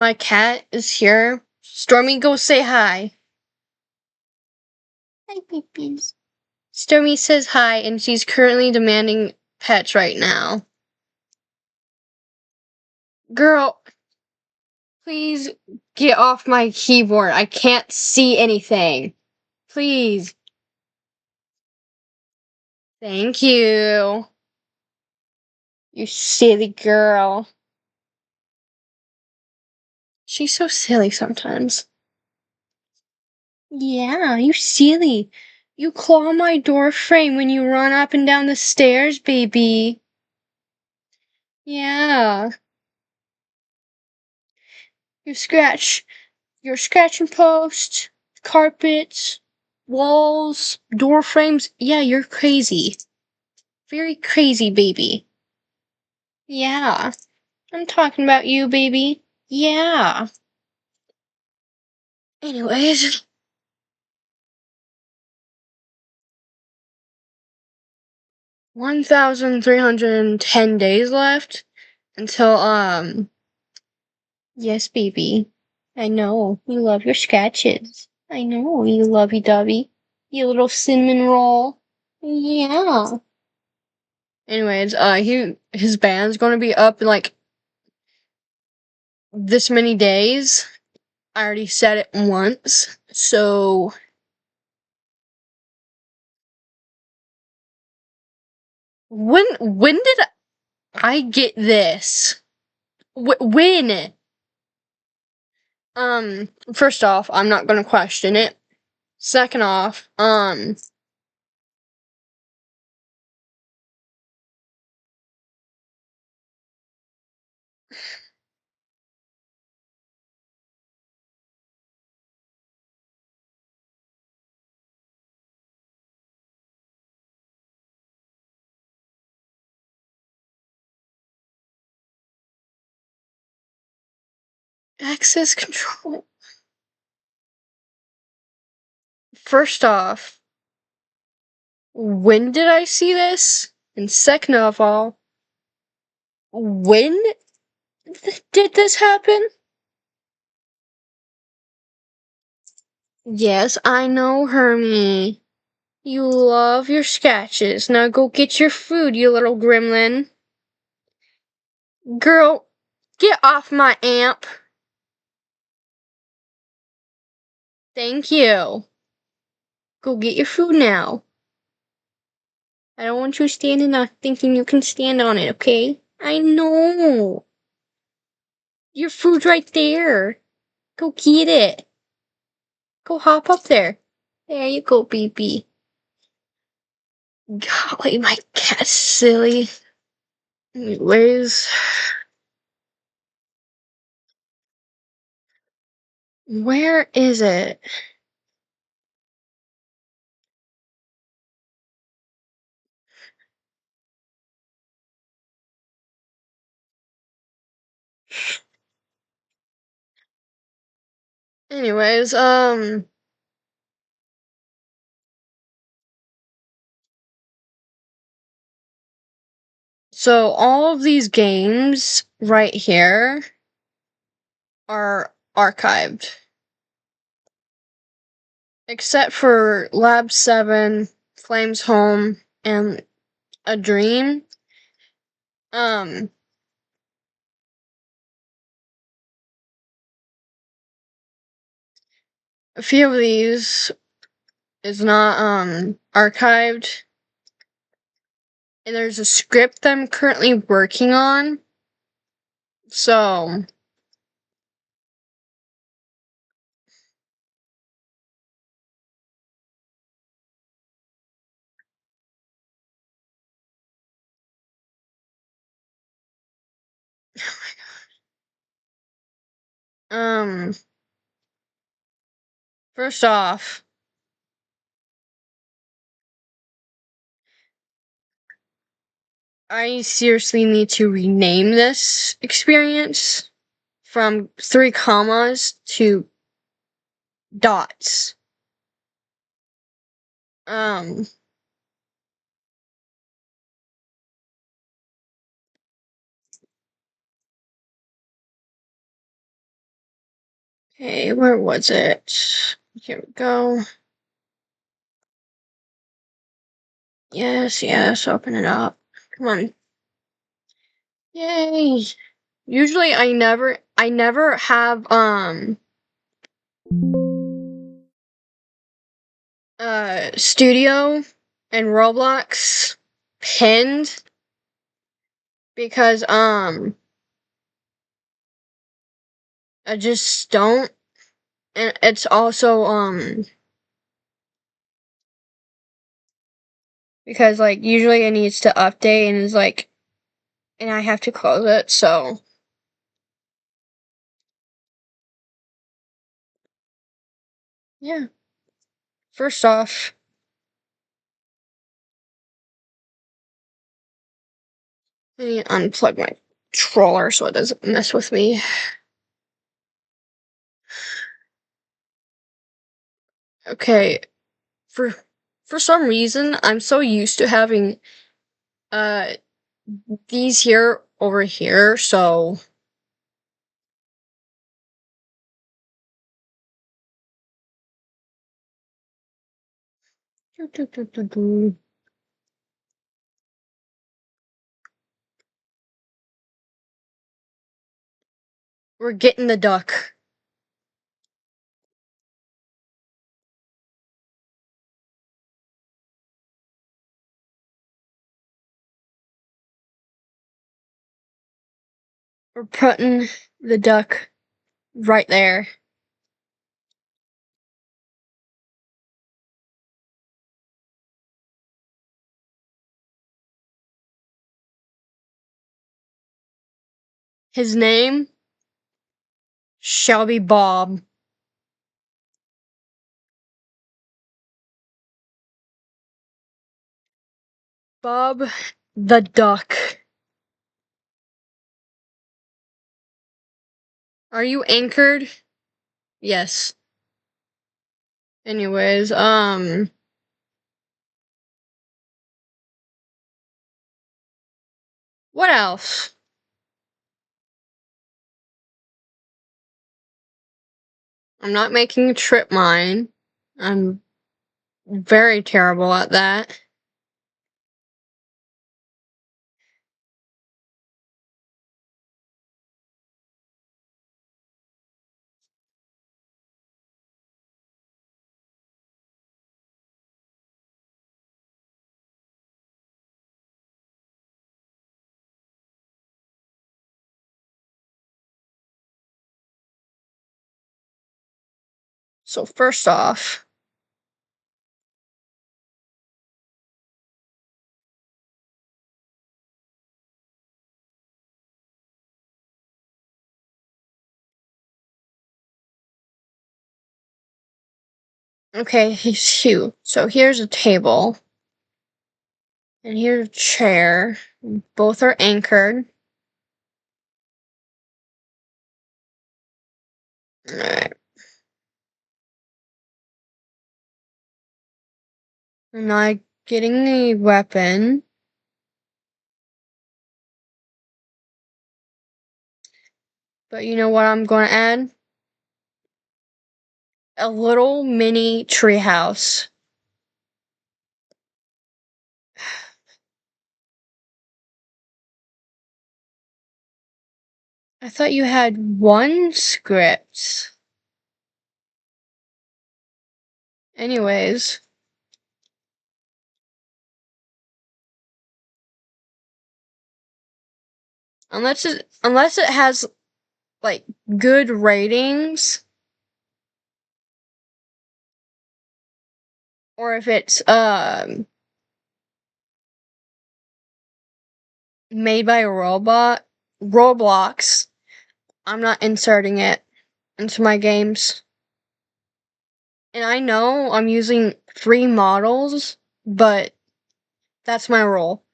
My cat is here. Stormy, go say hi. Hi, babies. Stormy says hi, and she's currently demanding pets right now. Girl, please get off my keyboard. I can't see anything. Please. Thank you. You silly girl. She's so silly sometimes. Yeah, you silly. You claw my door frame when you run up and down the stairs, baby. Yeah. You scratch your scratching posts, carpets, walls, door frames. Yeah, you're crazy. Very crazy, baby. Yeah. I'm talking about you, baby. Yeah. Anyways, 1,310 days left until, yes, baby. I know. You love your sketches. I know you lovey dovey. You little cinnamon roll. Yeah. Anyways, his band's gonna be up in like this many days. I already said it once, so when did I get this? When? First off, I'm not gonna question it. Second off, access control. First off, when did I see this? And second of all, when did this happen? Yes, I know, Hermie. You love your sketches. Now go get your food, you little gremlin. Girl, get off my amp. Thank you. Go get your food now. I don't want you standing up thinking you can stand on it, okay? I know. Your food's right there. Go get it. Go hop up there. There you go, baby. Golly, my cat's silly. Anyways, where is it? Anyways, so all of these games right here are archived. Except for Lab 7, Flames Home, and A Dream. Um, a few of these is not, archived. And there's a script that I'm currently working on. So, um, first off, I seriously need to rename this experience from 3 commas to dots. Um, Okay, where was it? Here we go. Yes, open it up. Come on. Yay. Usually I never have Studio and Roblox pinned because I just don't, and it's also because like usually it needs to update and it's like, and I have to close it, so yeah. First off, I need to unplug my controller so it doesn't mess with me. Okay, for for some reason I'm so used to having uh these here over here, so we're getting the duck. We're putting the duck right there. His name shall be Bob. Bob the duck. Are you anchored? Yes. Anyways, what else? I'm not making a trip mine. I'm very terrible at that. So first off, okay, he's Hugh. So here's a table. And here's a chair. Both are anchored. Alright. I'm not getting the weapon. But you know what I'm going to add? A little mini treehouse. I thought you had one script. Anyways. Unless it has like good ratings, or if it's made by a Roblox, I'm not inserting it into my games. And I know I'm using free models, but that's my rule.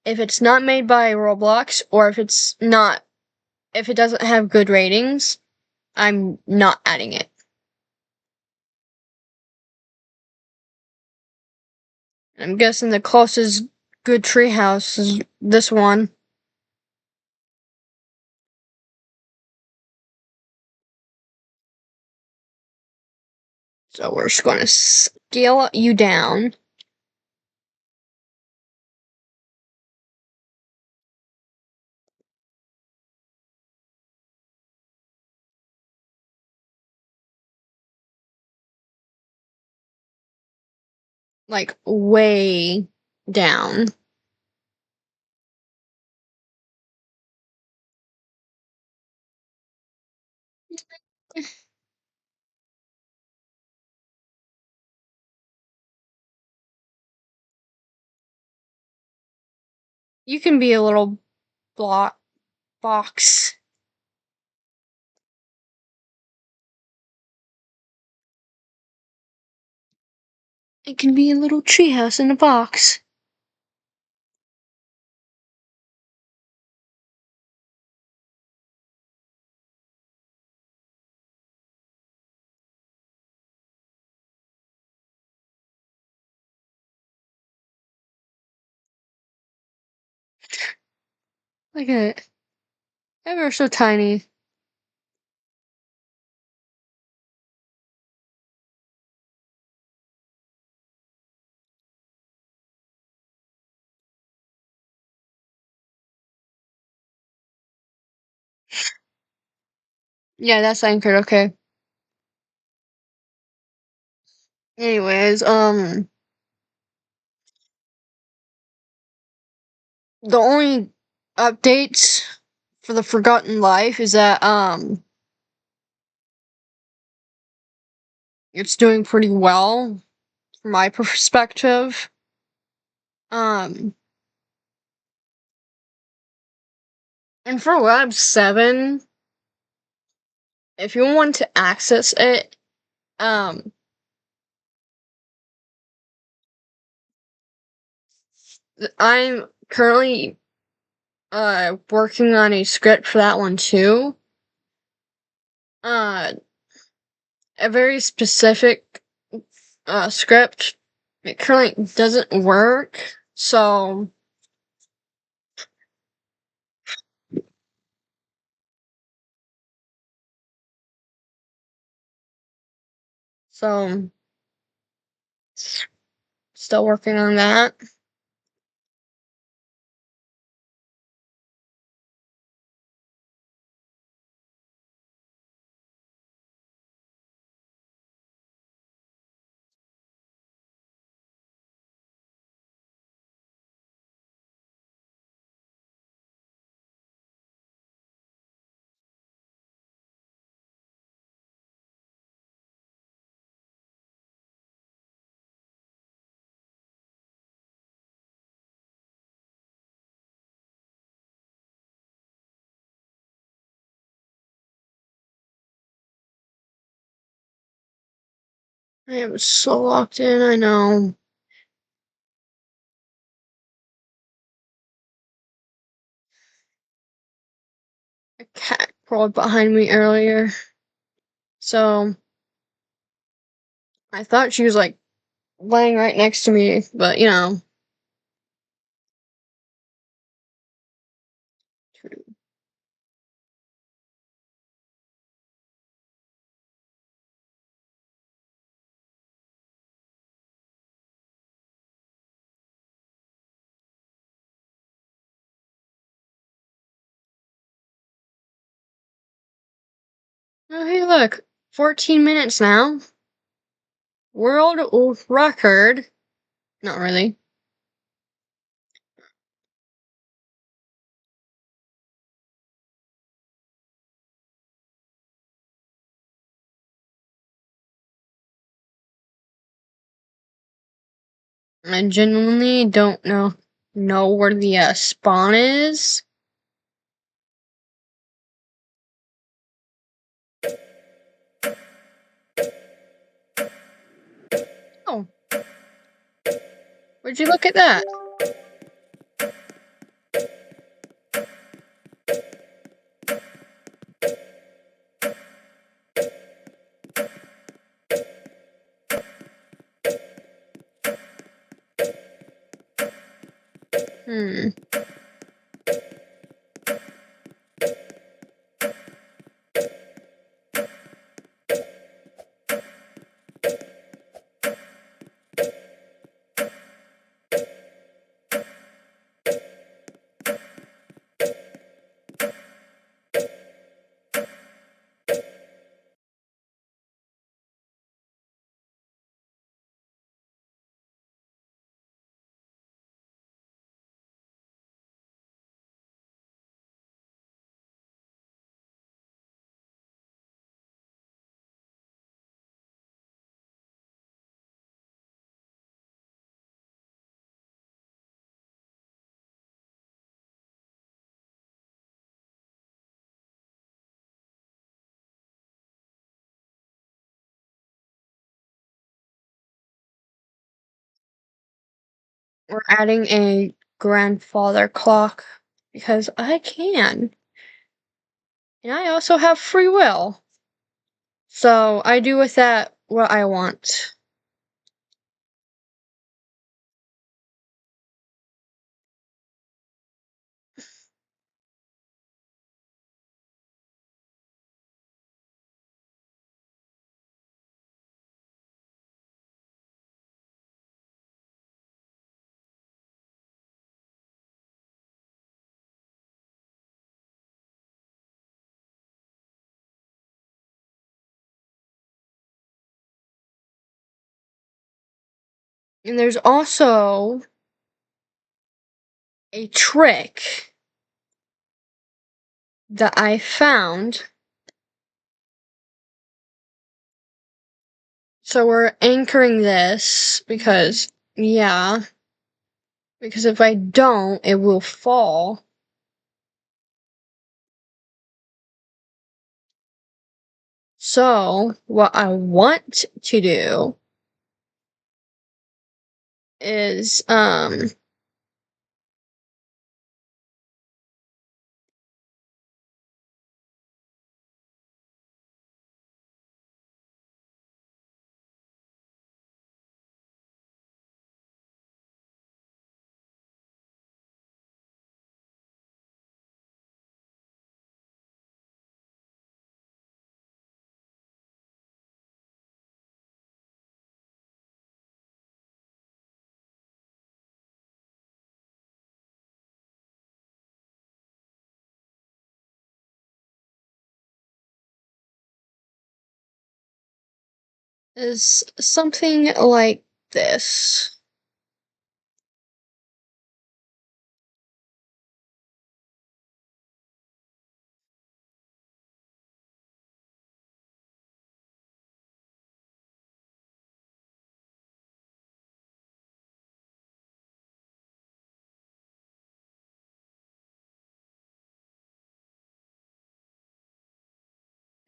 If it's not made by Roblox, or if it doesn't have good ratings, I'm not adding it. I'm guessing the closest good treehouse is this one. So we're just going to scale you down. Like way down. You can be a little block box. It can be a little treehouse in a box. Look at it. Ever so tiny. Yeah, that's anchored, okay. Anyways, the only updates for the Forgotten Life is that, it's doing pretty well from my perspective. Um, and for Web 7, if you want to access it, um, I'm currently working on a script for that one too. Uh, a very specific script. It currently doesn't work, so so still working on that. I am so locked in. I know. A cat crawled behind me earlier, so I thought she was like laying right next to me, but you know. Oh, hey, look, 14 minutes now. World record. Not really. I genuinely don't know where the spawn is. Oh, where'd you look at that? Hmm. We're adding a grandfather clock because I can. And I also have free will. So I do with that what I want. And there's also a trick that I found. So we're anchoring this because, yeah, because if I don't, it will fall. So what I want to do is, something like this.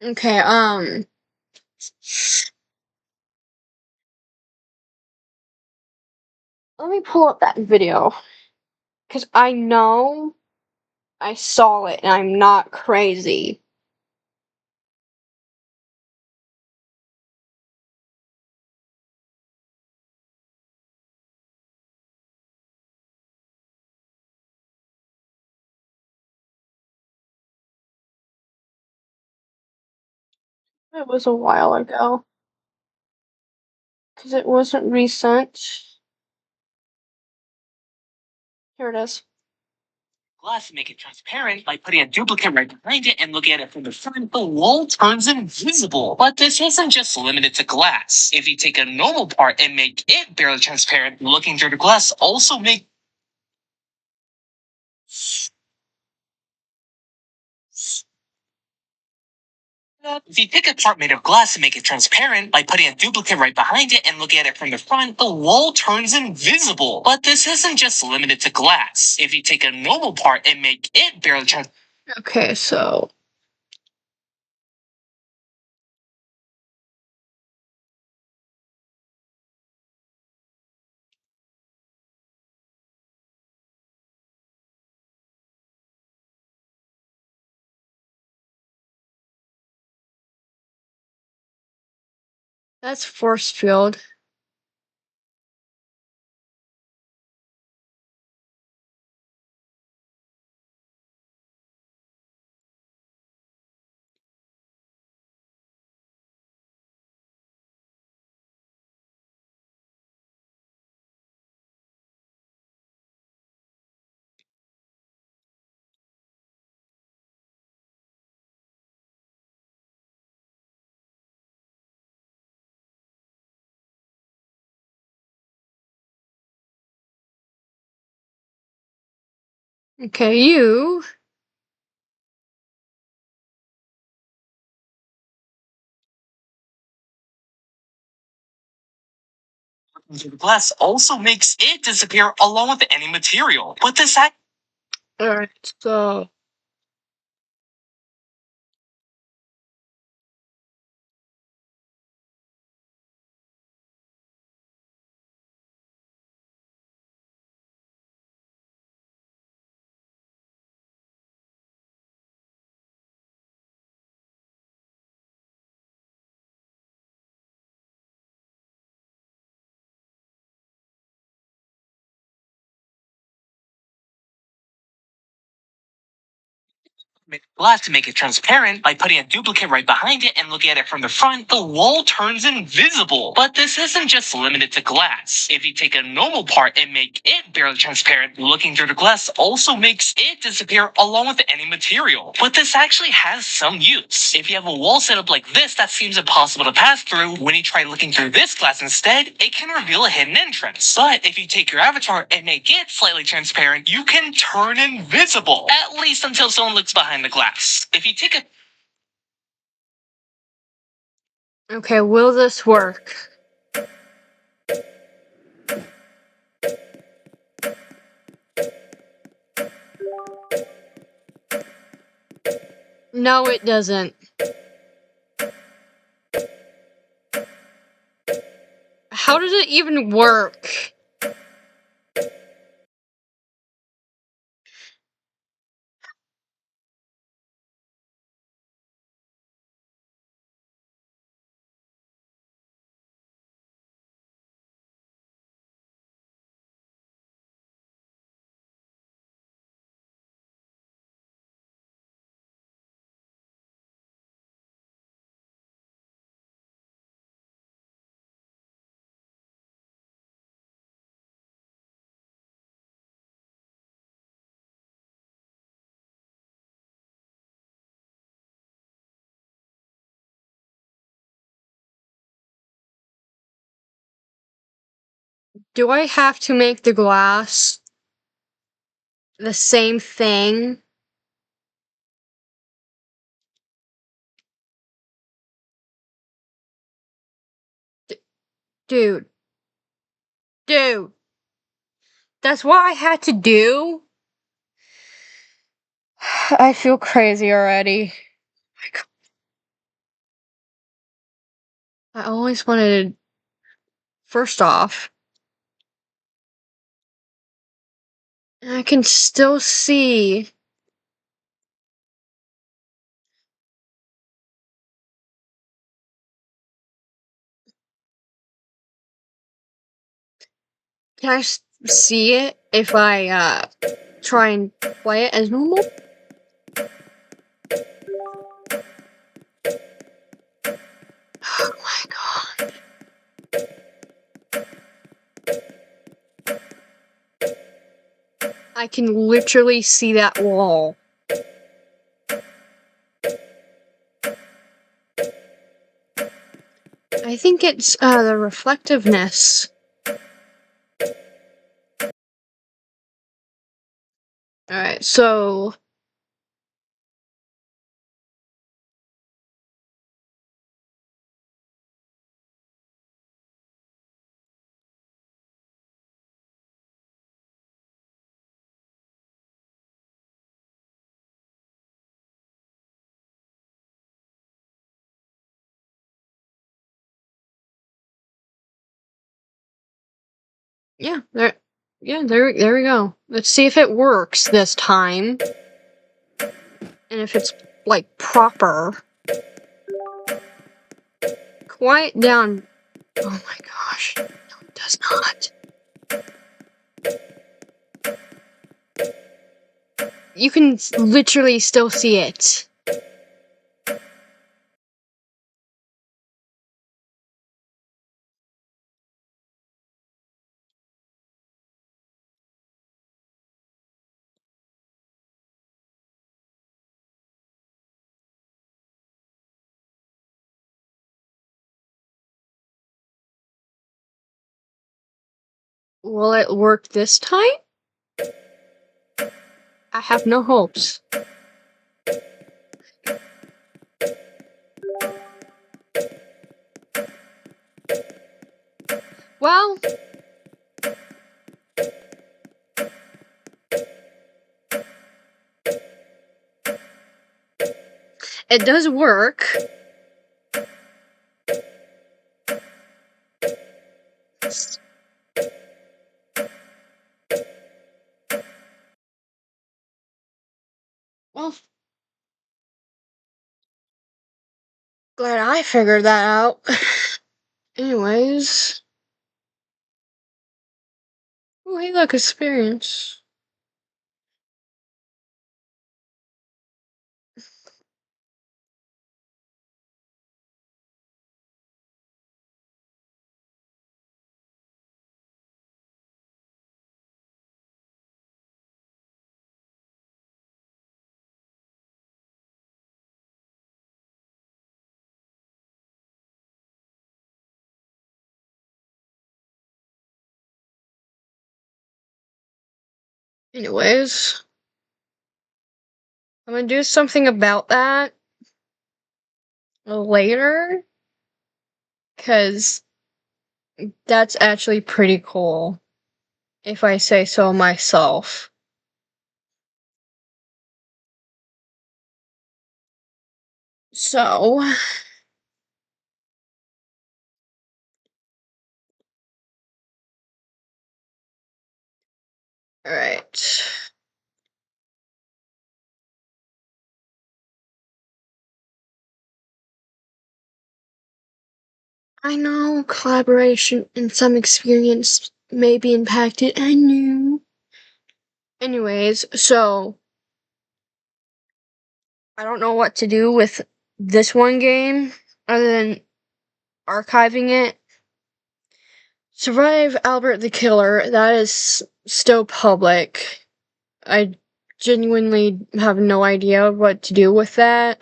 Okay, let me pull up that video because I know I saw it and I'm not crazy. It was a while ago because it wasn't recent. Here it is. Glass to make it transparent by putting a duplicate right behind it and looking at it from the front, the wall turns invisible. But this isn't just limited to glass. If you take a normal part and make it barely transparent, looking through the glass also makes if you take a part made of glass and make it transparent by putting a duplicate right behind it and looking at it from the front, the wall turns invisible. But this isn't just limited to glass. If you take a normal part and make it barely transparent. Okay, so that's force field. Okay, you. Glass also makes it disappear along with any material. But this act Alright, so glass to make it transparent by putting a duplicate right behind it and looking at it from the front, the wall turns invisible. But this isn't just limited to glass. If you take a normal part and make it barely transparent, looking through the glass also makes it disappear along with any material. But this actually has some use. If you have a wall set up like this that seems impossible to pass through, when you try looking through this glass instead, it can reveal a hidden entrance. But if you take your avatar and make it slightly transparent, you can turn invisible. At least until someone looks behind the glass. If you take a Okay, will this work? No, it doesn't. How does it even work? Do I have to make the glass the same thing? Dude. Dude. That's what I had to do? I feel crazy already. I always wanted. First off, I can still see. Can I see it if I try and play it as normal? Oh my god. I can literally see that wall. I think it's the reflectiveness. Alright, so yeah, there we go. Let's see if it works this time. And if it's like proper. Quiet down. Oh my gosh. No, it does not. You can literally still see it. Will it work this time? I have no hopes. Well, it does work. Well, glad I figured that out. Anyways. Oh, hey, look, experience. Anyways, I'm gonna do something about that later, because that's actually pretty cool, if I say so myself. So, alright. I know collaboration and some experience may be impacted. I knew. Anyways, so I don't know what to do with this one game other than archiving it. Survive Albert the Killer, that is still public. I genuinely have no idea what to do with that.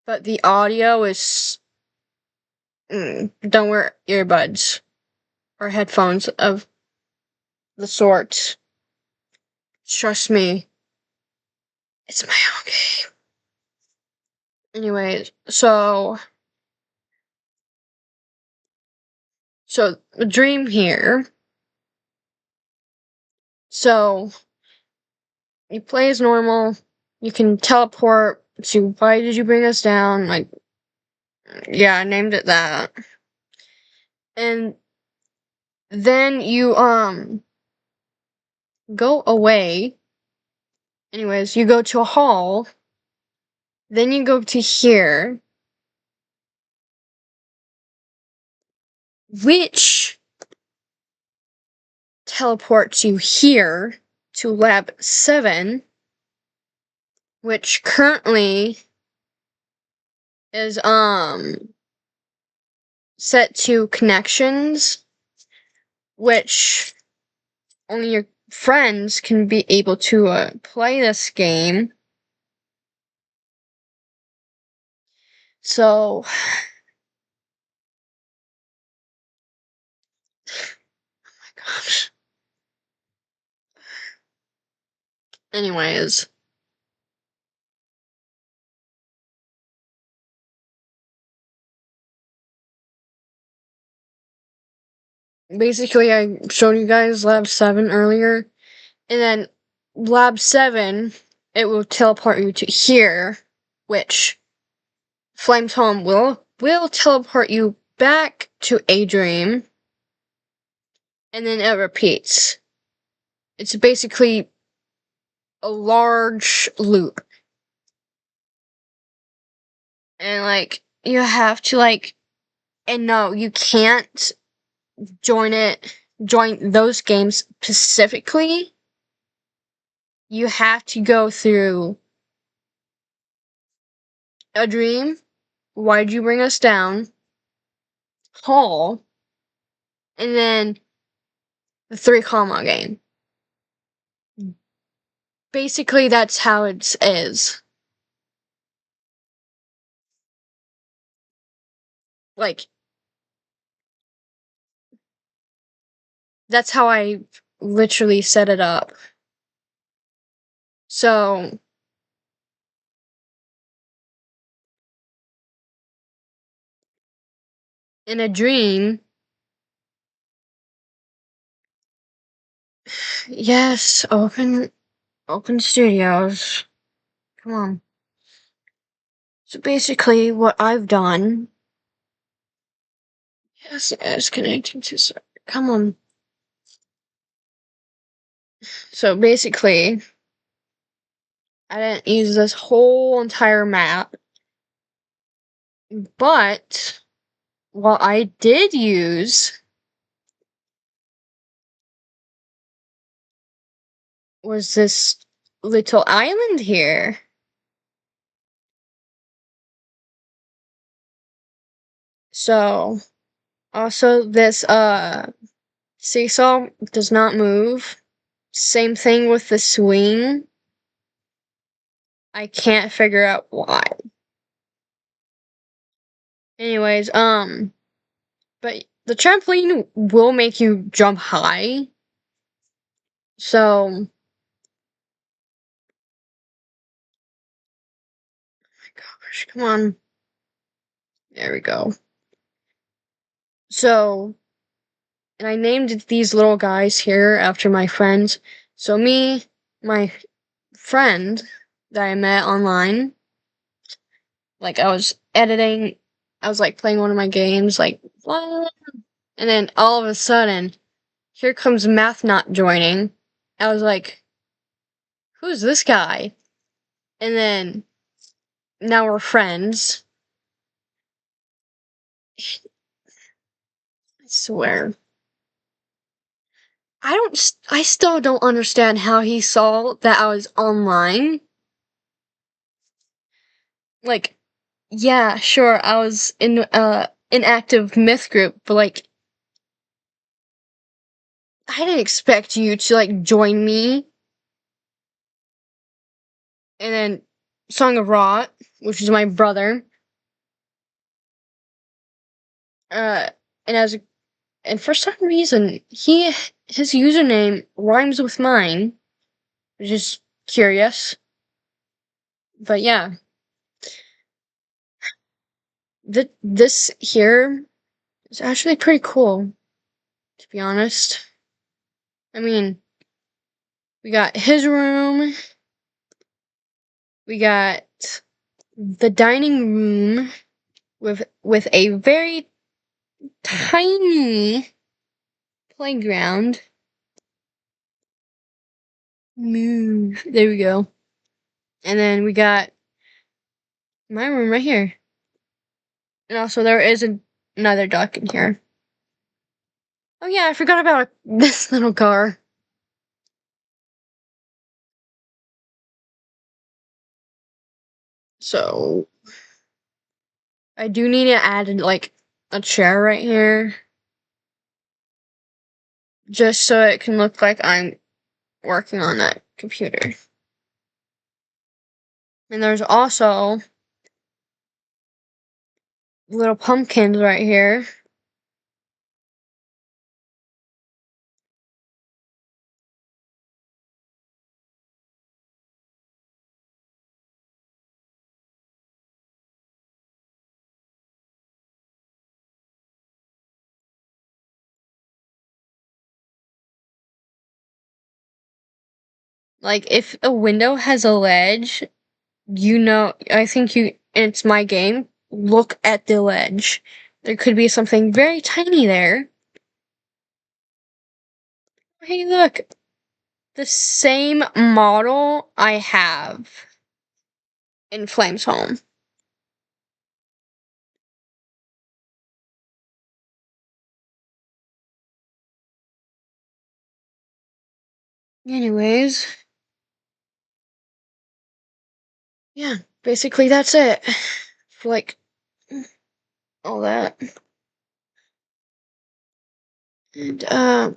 But the audio is. Don't wear earbuds or headphones of the sort. Trust me, it's my own game. Anyways, so the dream here. So you play as normal. You can teleport to why did you bring us down? Like, yeah, I named it that. And then you go away. Anyways, you go to a hall. Then you go to here, which teleports you here to lab 7, which currently is set to connections, which only your friends can be able to play this game. So, oh my gosh. Anyways, basically I showed you guys lab 7 earlier, and then lab 7, it will teleport you to here, which Flames Home will teleport you back to a dream, and then it repeats. It's basically a large loop. And like you have to and no, you can't join those games specifically. You have to go through a dream, why'd you bring us down, hall, and then the 3 comma game. Basically that's how it is. Like, that's how I literally set it up. So, in a dream, yes, open studios. Come on. So basically, what I've done. Yes, it's connecting to server. Come on. So basically, I didn't use this whole entire map, but what I did use was this little island here. So, also this seesaw does not move. Same thing with the swing. I can't figure out why. Anyways, but the trampoline will make you jump high. So gosh, come on. There we go. So, and I named these little guys here after my friends. So me, my friend that I met online, like I was editing, I was like playing one of my games, like, blah, and then all of a sudden, here comes Math not joining. I was like, who's this guy? And then now we're friends. I swear. I still don't understand how he saw that I was online. Like, yeah, sure, I was in an active myth group, but like I didn't expect you to like join me. And then Song of Rot, which is my brother. Uh and as and for some reason his username rhymes with mine, which is curious. But yeah, this here is actually pretty cool, to be honest. I mean, we got his room, we got the dining room with a very tiny playground. Move. There we go. And then we got my room right here. And also there is another duck in here. Oh yeah, I forgot about this little car. So I do need to add like a chair right here. Just so it can look like I'm working on that computer. And there's also little pumpkins right here. Like if a window has a ledge, I think it's my game. Look at the ledge. There could be something very tiny there. Hey, look. The same model I have in Flames Home. Anyways, yeah, basically that's it. For like all that. And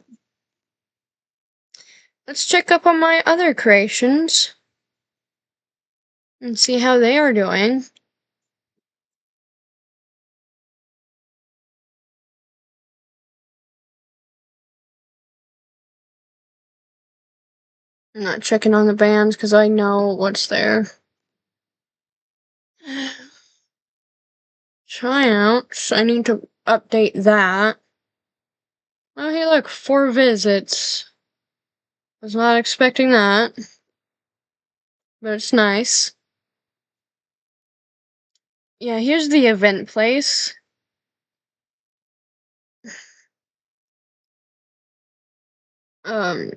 let's check up on my other creations and see how they are doing. I'm not checking on the bands because I know what's there. Tryouts. I need to update that. Oh, hey, look, 4 visits. Was not expecting that. But it's nice. Yeah, here's the event place. Um,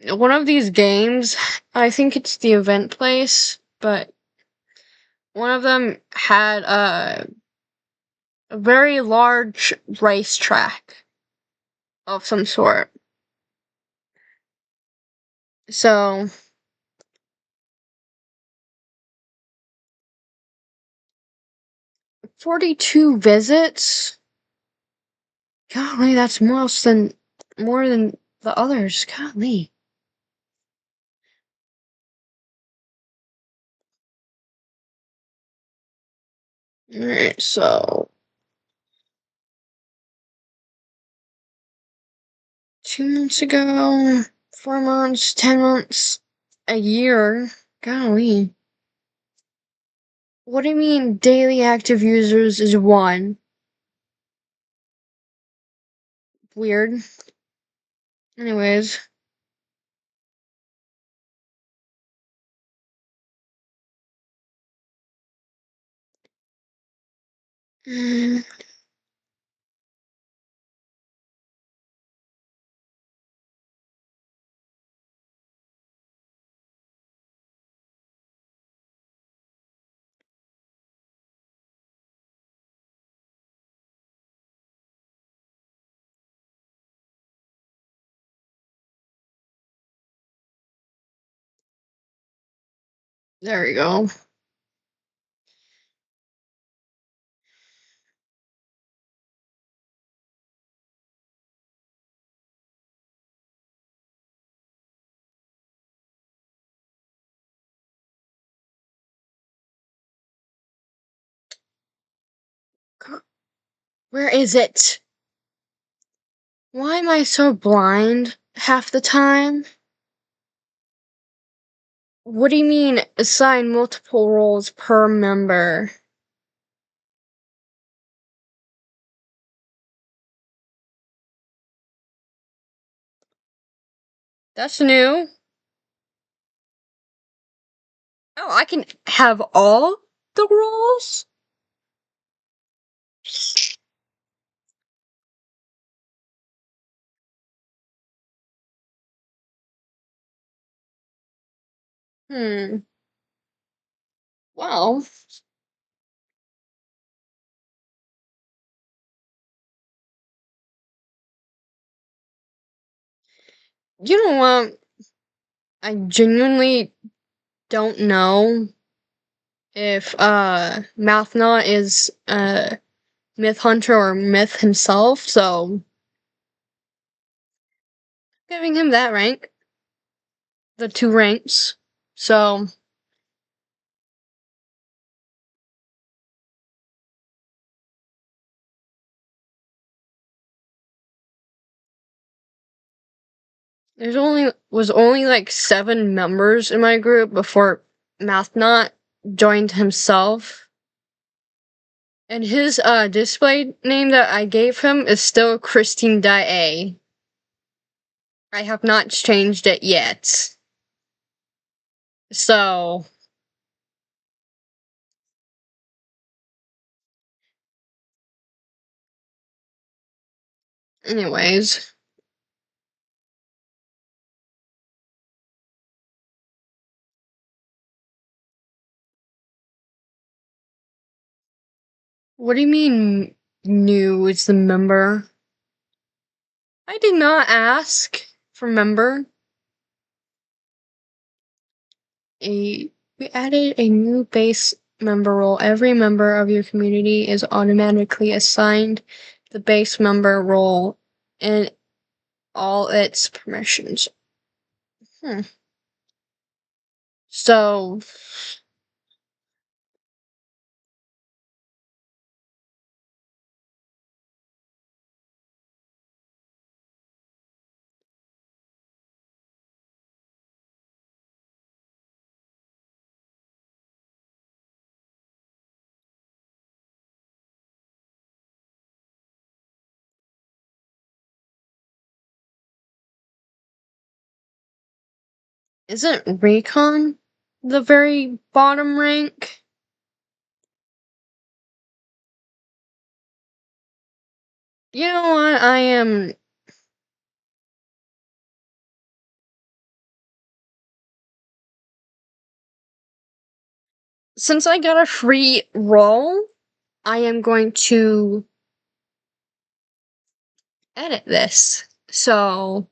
one of these games, I think it's the event place, but one of them had a very large racetrack of some sort. So 42 visits. Golly, that's more than the others. Golly. Alright, so 2 months ago, 4 months, 10 months, a year. Golly. What do you mean daily active users is 1? Weird. Anyways. Mm, there we go. Where is it? Why am I so blind half the time? What do you mean assign multiple roles per member? That's new. Oh, I can have all the roles? Hmm. Well, you know what? I genuinely don't know if Mathna is Myth Hunter or Myth himself, so giving him that rank. The 2 ranks. So there's only like 7 members in my group before Mathnot joined himself. And his display name that I gave him is still Christine Dae. I have not changed it yet. So anyways, what do you mean new is the member? I did not ask for member. We added a new base member role. Every member of your community is automatically assigned the base member role and all its permissions. Hmm. So isn't Recon the very bottom rank? You know what? I am. Since I got a free roll, I am going to edit this. So,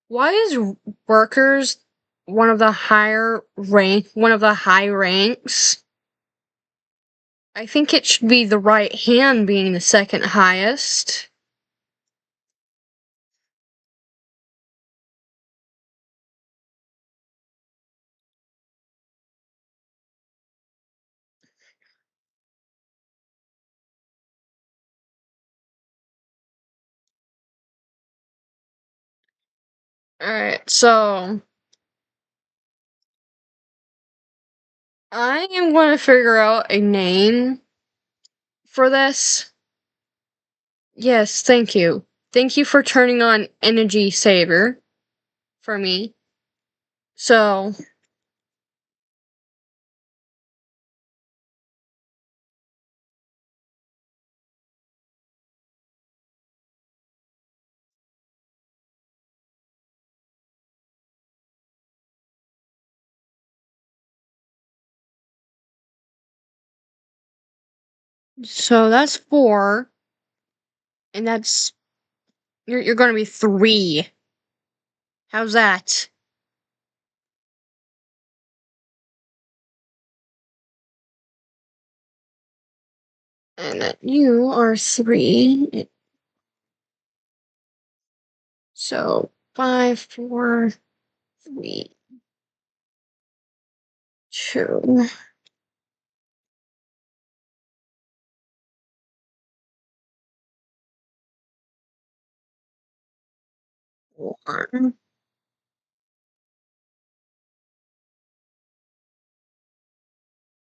why is workers one of the high ranks? I think it should be the right hand being the second highest. Alright, so I am going to figure out a name for this. Yes, thank you. Thank you for turning on Energy Saver for me. So, that's 4, and that's you're going to be 3. How's that? And then you are 3. So 5, 4, 3, 2. 1.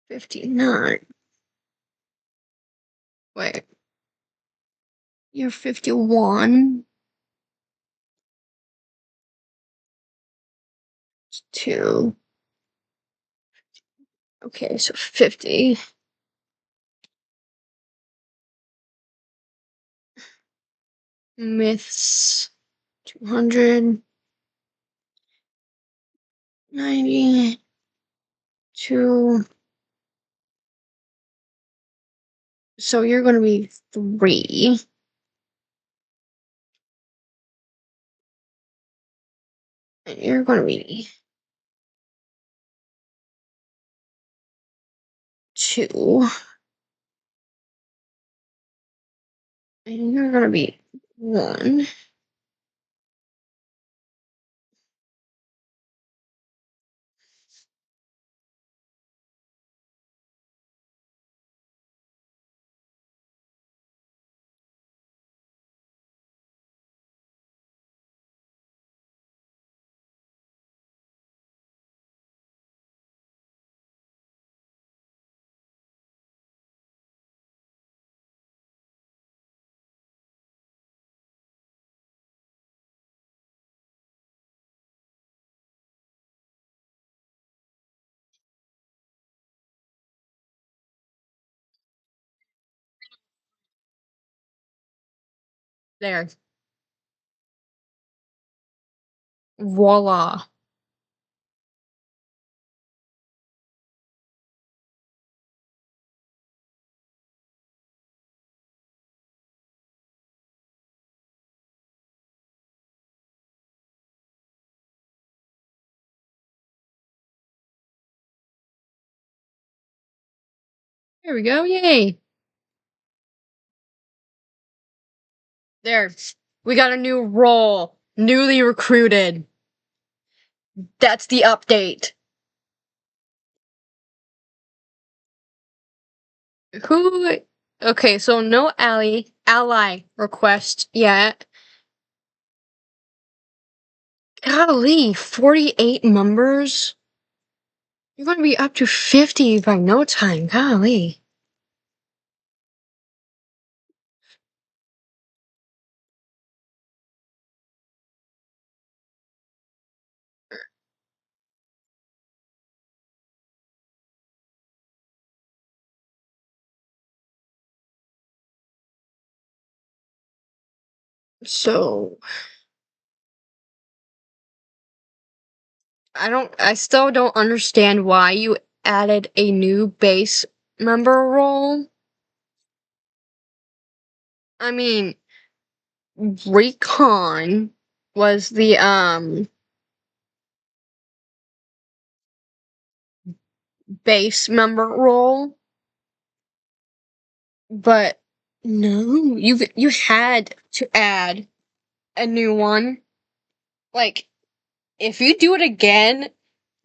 59. Wait, you're 51. 2. Okay, so 50. Myths. 200. 92. So you're going to be 3. And you're going to be 2. And you're going to be 1. There. Voila. There we go. Yay. There. We got a new role. Newly recruited. That's the update. Who? Okay, so no ally request yet. Golly, 48 members? You're gonna be up to 50 by no time. Golly. So I still don't understand why you added a new base member role. I mean, Recon was the base member role, but no, you had to add a new one. Like, if you do it again,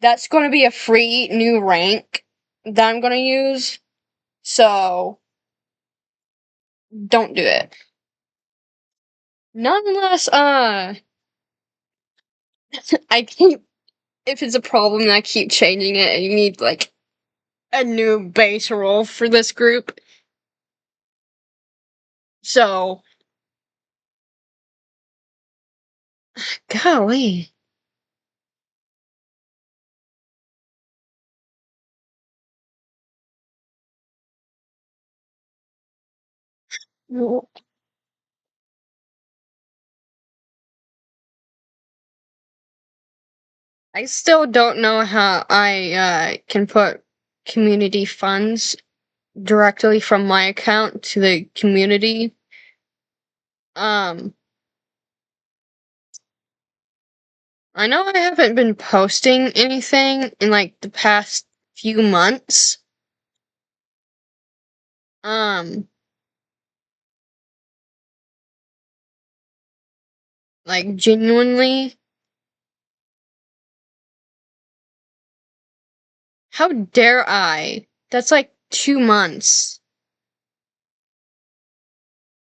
that's going to be a free new rank that I'm going to use. So don't do it. Not unless I keep if it's a problem, I keep changing it, and you need like a new base role for this group. So, golly. I still don't know how I can put community funds directly from my account to the community. Um, I know I haven't been posting anything in like the past few months. Um, like genuinely. How dare I? That's like 2 months.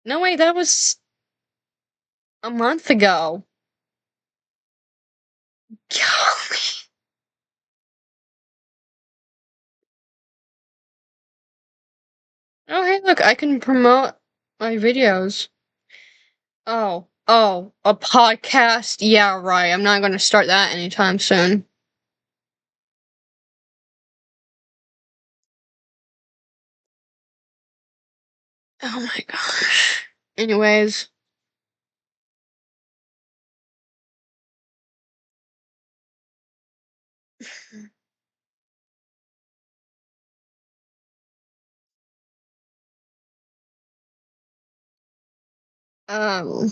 No, wait, that was a month ago. Golly. Oh, hey, look, I can promote my videos. Oh, a podcast? Yeah, right. I'm not gonna start that anytime soon. Oh my gosh. Anyways, um,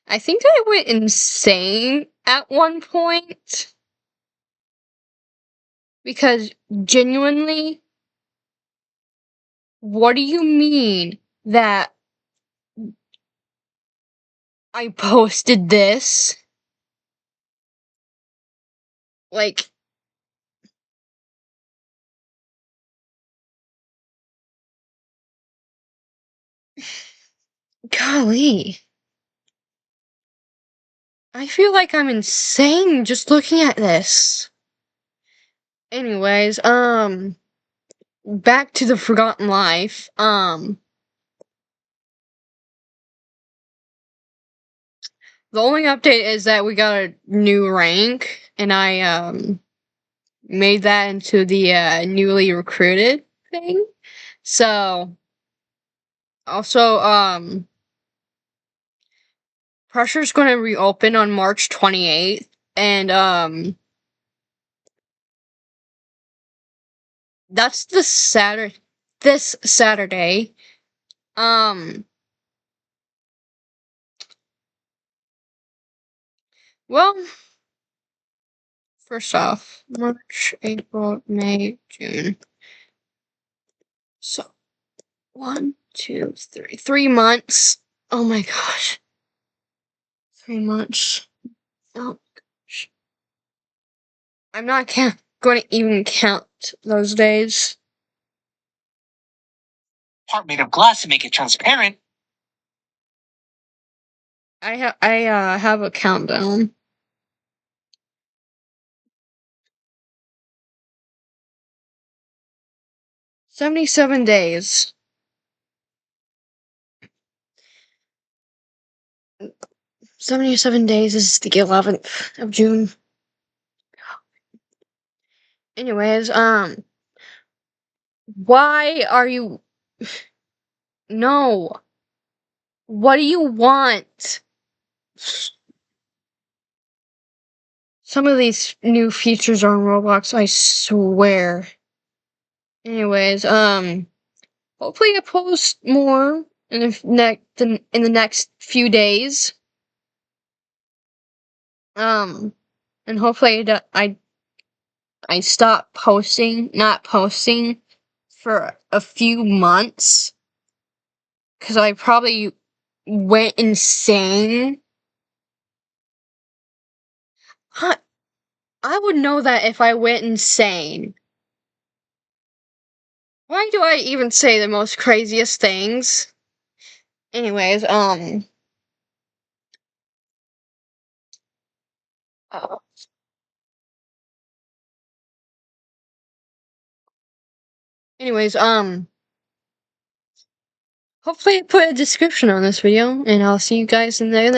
I think I went insane at one point because genuinely, what do you mean that I posted this? Like, golly. I feel like I'm insane just looking at this. Anyways, back to the Forgotten Life. The only update is that we got a new rank, and I made that into the newly recruited thing. So also Pressure's going to reopen on March 28th, and that's this Saturday. Um well, first off, March, April, May, June. So 1, 2, 3. 3 months. Oh my gosh. 3 months. Oh gosh. I'm not going to even count those days. Part made of glass to make it transparent. I have a countdown. 77 days. 77 days is the 11th of June. Anyways, why are you... No. What do you want? Some of these new features on Roblox, I swear. Anyways, hopefully I post more in the next few days. And hopefully I stop not posting for a few months, because I probably went insane. I, I would know that if I went insane. Why do I even say the most craziest things? Anyways, uh, Anyways, hopefully I put a description on this video, and I'll see you guys in the